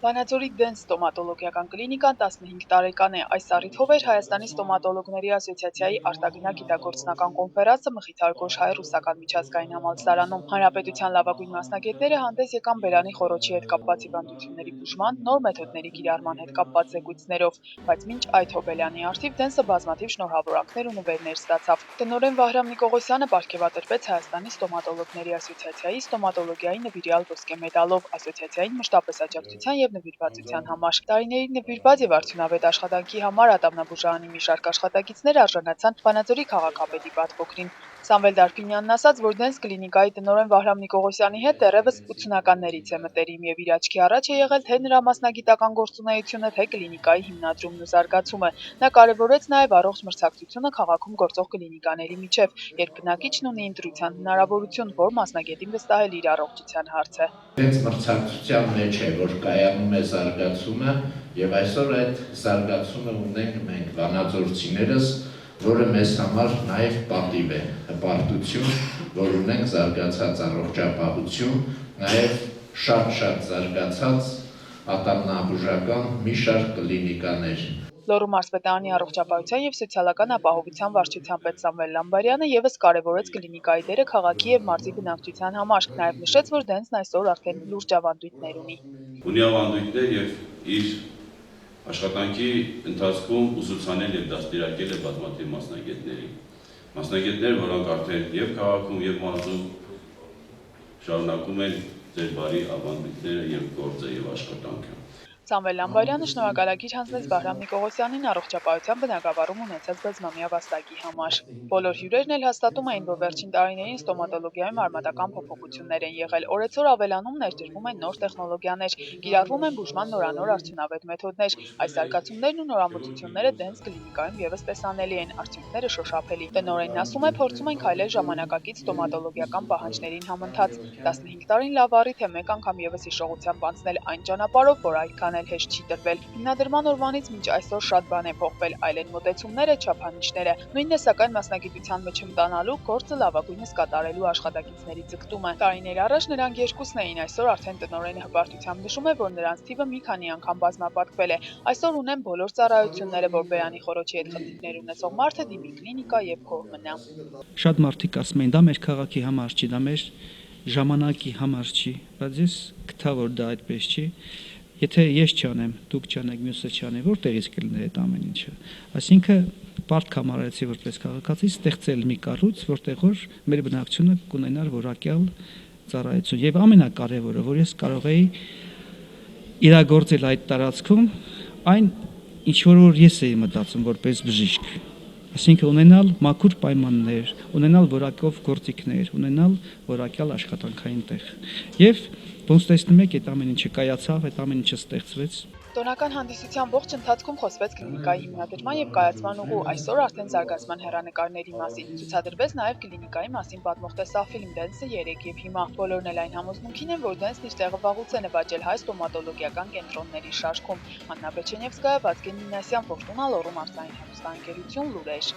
Վանաձորի Դեն ստոմատոլոգիական կլինիկան 15 տարեկան է։ Այս առիթով էր Հայաստանի ստոմատոլոգների ասոցիացիայի արտագնաc գիտագործնական կոնֆերանսը Մխիթար Գոշհայ ռուսական միջազգային համալսարանում։ Հանրապետության լավագույն մասնագետները հանդես եկան բերանի խոռոչի հետ կապված հիվանդությունների բուժման, նոր մեթոդների կիրառման հետ կապված զեկույցներով, բայց մինչ այդ Հոբելյանի առթիվ Դենսը բազմաթիվ շնորհավորանքներ ու նվերներ ստացավ։ Տնօրեն Վահրամ Նիկողոսյանը պարգևատրվեց Հայաստանի ստոմատոլոգների ասոցիացիայի ստոմատոլոգիայի նվիրյալ ոսկե մեդալով, ասոցիացիային մշտապես աջակցության և նվիրվածության համար։ Տարիների նվիրված և արդյունավետ աշխատանքի համար ատամնաբուժարանի մի շարք աշխատակիցներ արժանացան Վանաձորի քաղաքապետի պատվոգրին։ Սամվել Դարբինյանն ասաց, որ Դենս կլինիկայի տնօրեն Վահրամ Նիկողոսյանի հետ դեռևս 80-ականներից է մտերիմ և իր աչքի առաջ է եղել թե նրա մասնագիտական գործունեությունը, թե կլինիկայի հիմնադրումն ու զարգացումը։ Նա կարևորեց նաև առողջ մրցակցությունը քաղաքում գործող կլինիկաների միջև, երբ բնակիչն ունի ընտրության հնարավորություն, որ մասնագետին վստահել իր առողջության հարցը։ Հենց մրցակցության մեջ է, որ կայանում է զարգացումը, և այսօր այդ զարգացումը ունենք մենք վանաձորցիներս, որը մեզ համար նաև պատիվ է, հպարտություն, որ ունենք զարգացած առողջապահություն, նաև շատ զարգացած ատամնաբուժական մի շարք կլինիկաներ։ Լոռու մարզպետարանի առողջապահության և սոցիալական ապահովության վարչության պետ Սամվել Լամբարյանը ևս կարևորեց կլինիկայի դերը քաղաքի և մարզի բնակչության համար, նաև նշեց, որ Դենսն այսօր արդեն լուրջ ավանդույթներ ունի։ Ունի ավանդույթներ և իր աշխատանքի ընթացքում ուսուցանել և դաստիարակել է բազմաթիվ մասնագետներ, որոնք արդեն և քաղաքում և մարզում շարունակում են ձեր բարի ավանդույթները և գործը և աշխատանքը։ Սամվել Լամբարյանը շնորհակալագիր հանձնեց Վահրամ Նիկողոսյանին առողջապահության բնագավառում ունեցած 6-ամյա վաստակի համար։ Բոլոր հյուրերն էլ հաստատում էին, որ վերջին տարիներին ստոմատոլոգիայում արմատական փոփոխություններ են եղել, օրեցօր ավելանում, ներդրվում են նոր տեխնոլոգիաներ, կիրառվում են բուժման նորանոր արդյունավետ մեթոդներ։ Այս զարգացումներն ու նորամուծությունները Դենս կլինիկայում ևս տեսանելի են, արդյունքները շոշափելի։ Տնօրենն ասում է, փորձում են քայլել ժամանակակից ստոմատոլոգիական պահանջներին համընթաց։ 15 տարին լավ առիթ է մեկ անգամ ևս հիշողությամբ անցնել այն ճանապարհով, որ այդքան էլ հեշտ չի տրվել։ Հիմնադրման օրվանից մինչ այսօր շատ բան է փոխվել, այլ են մոտեցումները, չափանիշները։ Նույնն է սակայն մասնագիտության մեջ հմտանալու, գործը լավագույնս կատարելու աշխատակիցների ձգտումը։ Տարիներ առաջ նրանք երկուսն էին, այսօր արդեն տնօրենը հպարտությամբ նշում է, որ նրանց թիվը մի քանի անգամ բազմապատկվել է։ Այսօր ունեն բոլոր ծառայությունները, որ բերանի խոռոչի հետ խնդիրներ ունեցող մարդը դիմի կլինիկա և գոհ մնա։ Շատ մարդիկ ասում են, դա մեր քաղաքի համար չի, դա մեր ժամանակի համար չի, բայց ես գտա, որ դա այդպես չի։ Եթե ես չանեմ, դուք չանեք, մյուսը չանի, որտեղից կլիներ այդ ամեն ինչը։ Այսինքն պարտք համարեցի որպես քաղաքացի ստեղծել մի կառույց, որտեղ որ մեր բնակչությունը կունենար որակյալ ծառայություն։ Եվ ամենակարևորը, որ ես կարող էի իրագործել այդ տարածքում այն, ինչ որ ես էի մտածում որպես բժիշկ։ Այսինքն ունենալ մաքուր պայմաններ, ունենալ որակով գործիքներ, ունենալ որակյալ աշխատանքային տեղ։ Եվ ոնց տեսնում եք, այդ ամեն ինչը կայացավ, այդ ամեն ինչը ստեղծվեց։ Տոնական հանդիսության ողջ ընթացքում խոսվեց կլինիկայի հիմնադրման և կայացման ուղու, այսօր արդեն զարգացման հեռանկարների մասին։ Ցուցադրվեց նաև կլինիկայի մասին պատմող տեսախիլմ Դենսը 3 և հիմա։ Բոլորն էլ այն համոզմունքին են, որ Դենսն իր տեղը վաղուց է նվաճել հայ ստոմատոլոգիական կենտրոնների շարքում։ Աննա Բեչենևսկայա, Վազգեն Մինասյան, Ֆորտունա, Լոռու մարզային հեռուստաընկերություն, Լուրեր։